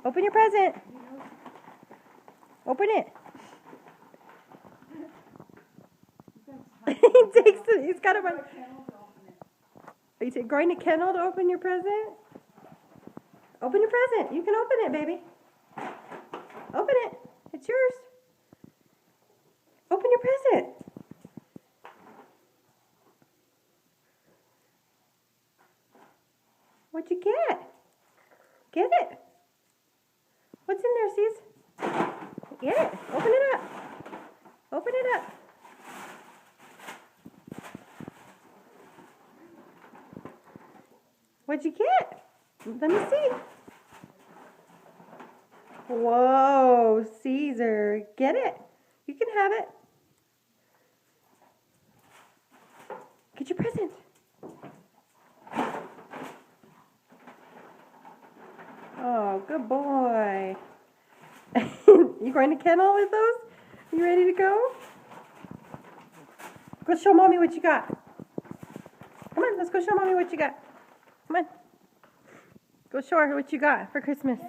Open your present. Open it. He takes it. He's got it. Are you going to kennel to open your present? Open your present. You can open it, baby. Open it. It's yours. Open your present. What'd you get? Get it. What's in there, Cease? Get it. Open it up. Open it up. What'd you get? Let me see. Whoa, Caesar. Get it. You can have it. Get your present. Oh, good boy. You going to kennel with those? You ready to go? Go show Mommy what you got. Come on, let's go show Mommy what you got. Come on. Go show her what you got for Christmas.